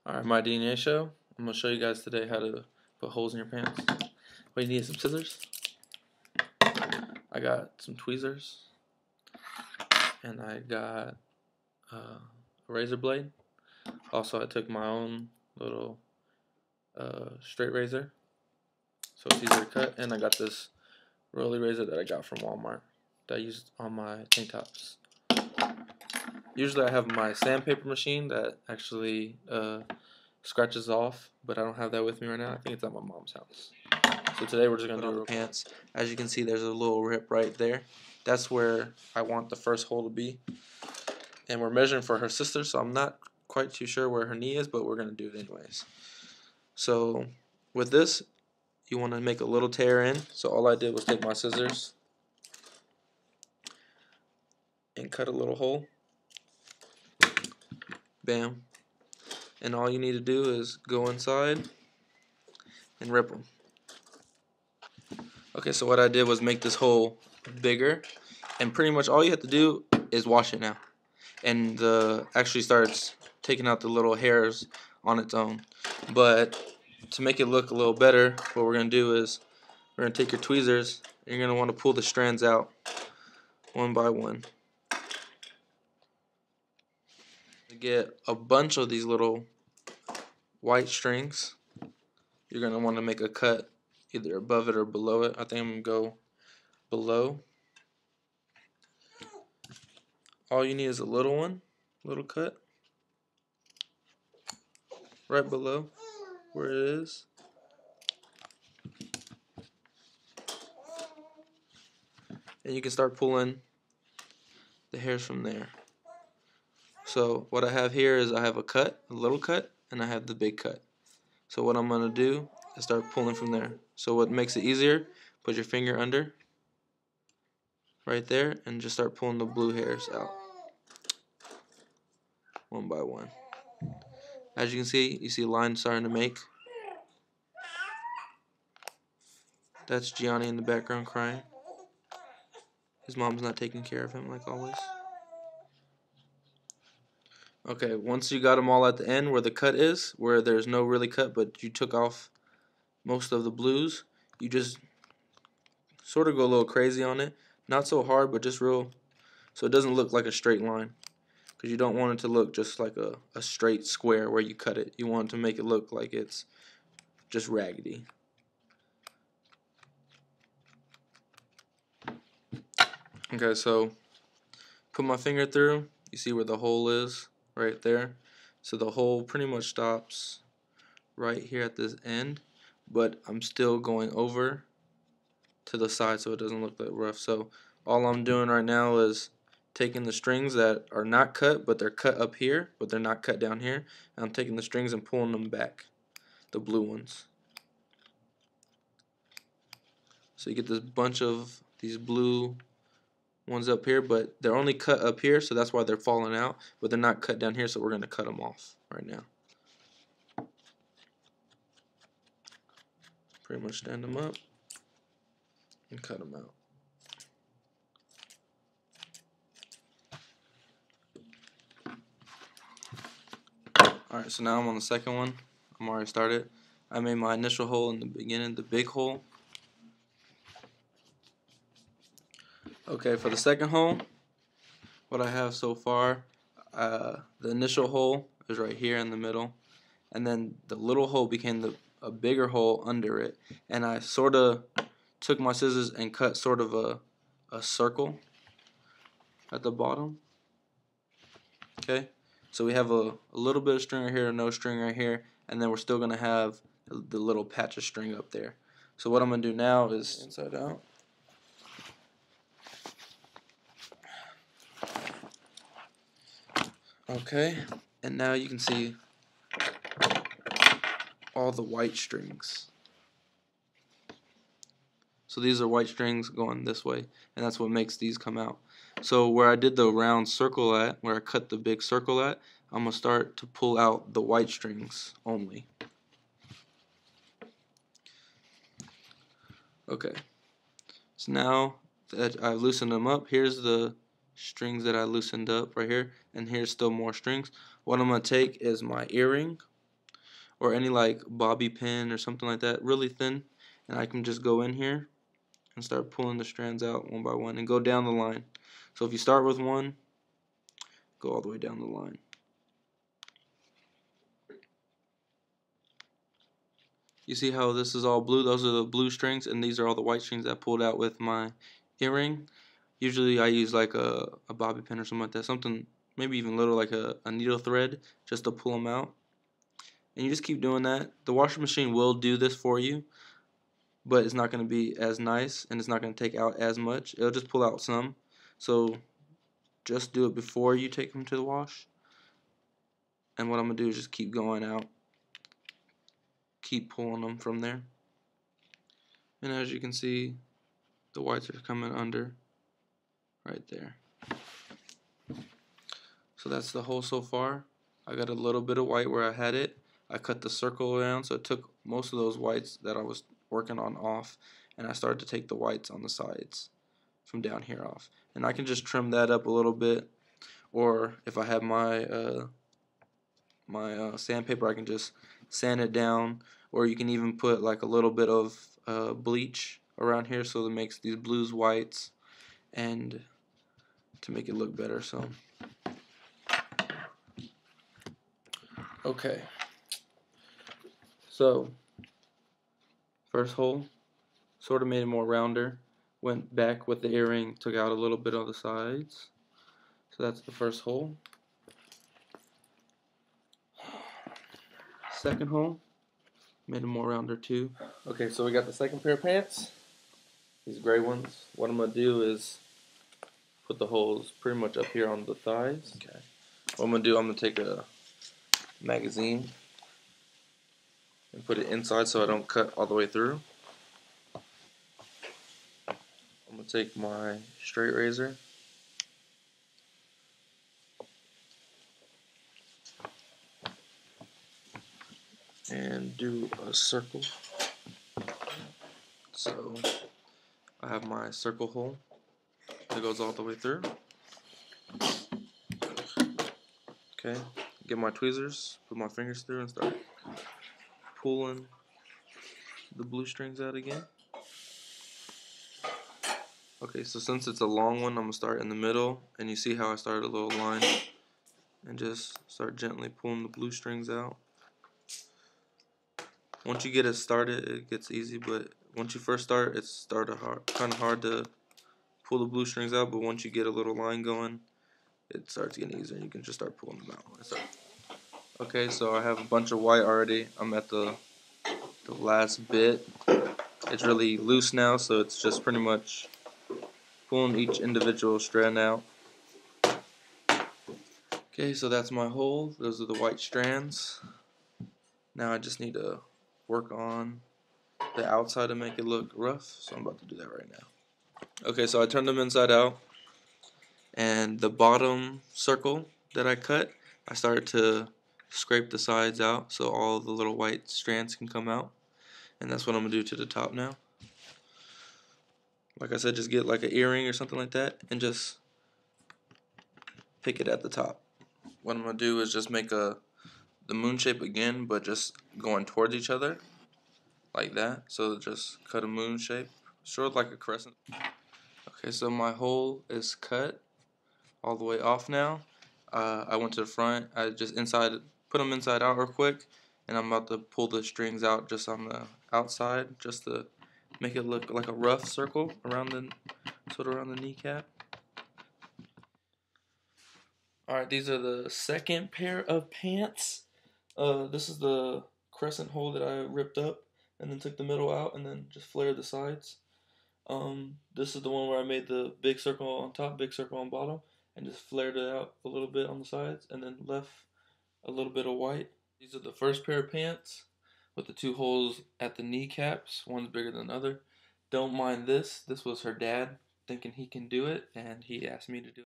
Alright, my DNA show. I'm going to show you guys today how to put holes in your pants. What you need is some scissors. I got some tweezers. And I got a razor blade. Also, I took my own little straight razor. So it's easier to cut. And I got this rolly razor that I got from Walmart that I used on my tank tops. Usually I have my sandpaper machine that actually scratches off, but I don't have that with me right now. I think it's at my mom's house. So today we're just going to do the pants. As you can see, there's a little rip right there. That's where I want the first hole to be. And we're measuring for her sister, so I'm not quite too sure where her knee is, but we're going to do it anyways. So with this, you want to make a little tear in. So all I did was take my scissors and cut a little hole. Bam. And all you need to do is go inside and rip them. Okay, so what I did was make this hole bigger, and pretty much all you have to do is wash it now. And actually starts taking out the little hairs on its own. But to make it look a little better, what we're going to do is we're going to take your tweezers and you're going to want to pull the strands out one by one. To get a bunch of these little white strings, you're going to want to make a cut either above it or below it. I think I'm going to go below. All you need is a little one, little cut, right below where it is. And you can start pulling the hairs from there. So what I have here is I have a cut, a little cut, and I have the big cut. So what I'm going to do is start pulling from there. So what makes it easier, put your finger under, right there, and just start pulling the blue hairs out, one by one. As you can see, you see a line starting to make. That's Gianni in the background crying. His mom's not taking care of him like always. Okay, once you got them all at the end where the cut is, where there's no really cut but you took off most of the blues, you just sort of go a little crazy on it. Not so hard, but just real, so it doesn't look like a straight line. Because you don't want it to look just like a straight square where you cut it. You want to make it look like it's just raggedy. Okay, so put my finger through. You see where the hole is? Right there. So the hole pretty much stops right here at this end, but I'm still going over to the side so it doesn't look that rough. So all I'm doing right now is taking the strings that are not cut, but they're cut up here, but they're not cut down here, and I'm taking the strings and pulling them back, the blue ones. So you get this bunch of these blue ones up here, but they're only cut up here, so that's why they're falling out, but they're not cut down here, so we're going to cut them off right now. Pretty much stand them up and cut them out. Alright, so now I'm on the second one. I'm already started. I made my initial hole in the beginning, the big hole. Okay, for the second hole, what I have so far, the initial hole is right here in the middle, and then the little hole became a bigger hole under it, and I sort of took my scissors and cut sort of a circle at the bottom. Okay, so we have a little bit of string right here, no string right here, and then we're still going to have the little patch of string up there. So what I'm going to do now is inside out. Okay, and now you can see all the white strings. So these are white strings going this way, and that's what makes these come out. So where I did the round circle at, where I cut the big circle at, I'm going to start to pull out the white strings only. Okay, so now that I've loosened them up, here's the strings that I loosened up right here, and here's still more strings. What I'm going to take is my earring, or any like bobby pin or something like that, really thin, and I can just go in here and start pulling the strands out one by one and go down the line. So if you start with one, go all the way down the line. You see how this is all blue? Those are the blue strings, and these are all the white strings that I pulled out with my earring. Usually I use like a bobby pin or something like that, something maybe even little like a needle thread just to pull them out. And you just keep doing that. The washing machine will do this for you, but it's not going to be as nice, and it's not going to take out as much. It'll just pull out some. So just do it before you take them to the wash. And what I'm going to do is just keep going out, keep pulling them from there. And as you can see, the whites are coming under right there. So that's the hole so far. I got a little bit of white where I had it. I cut the circle around, so it took most of those whites that I was working on off, and I started to take the whites on the sides from down here off. And I can just trim that up a little bit, or if I have my sandpaper, I can just sand it down, or you can even put like a little bit of bleach around here so it makes these blues whites and to make it look better. So okay, so first hole, sort of made it more rounder, went back with the earring, took out a little bit on the sides. So that's the first hole. Second hole, made it more rounder too. Okay, so we got the second pair of pants, these gray ones. What I'm going to do is put the holes pretty much up here on the thighs. Okay. What I'm going to do, I'm going to take a magazine and put it inside so I don't cut all the way through. I'm going to take my straight razor and do a circle. So I have my circle hole that goes all the way through. Okay, get my tweezers, put my fingers through and start pulling the blue strings out again. Okay, so since it's a long one, I'm going to start in the middle, and you see how I started a little line, and just start gently pulling the blue strings out. Once you get it started, it gets easy, but once you first start, it's kind of hard to pull the blue strings out, but once you get a little line going, it starts getting easier, and you can just start pulling them out. Okay, so I have a bunch of white already. I'm at the last bit. It's really loose now, so it's just pretty much pulling each individual strand out. Okay, so that's my hole. Those are the white strands. Now I just need to work on the outside to make it look rough, so I'm about to do that right now. Okay, so I turned them inside out, and the bottom circle that I cut, I started to scrape the sides out so all the little white strands can come out, and that's what I'm going to do to the top now. Like I said, just get like an earring or something like that and just pick it at the top. What I'm going to do is just make the moon shape again, but just going towards each other like that. So just cut a moon shape, sort of like a crescent. Okay, so my hole is cut all the way off now. I went to the front. I just put them inside out real quick, and I'm about to pull the strings out just on the outside, just to make it look like a rough circle around the kneecap. Alright, these are the second pair of pants. This is the crescent hole that I ripped up and then took the middle out and then just flared the sides. This is the one where I made the big circle on top, big circle on bottom, and just flared it out a little bit on the sides and then left a little bit of white. These are the first pair of pants with the two holes at the kneecaps. One's bigger than the other. Don't mind this. This was her dad thinking he can do it, and he asked me to do it.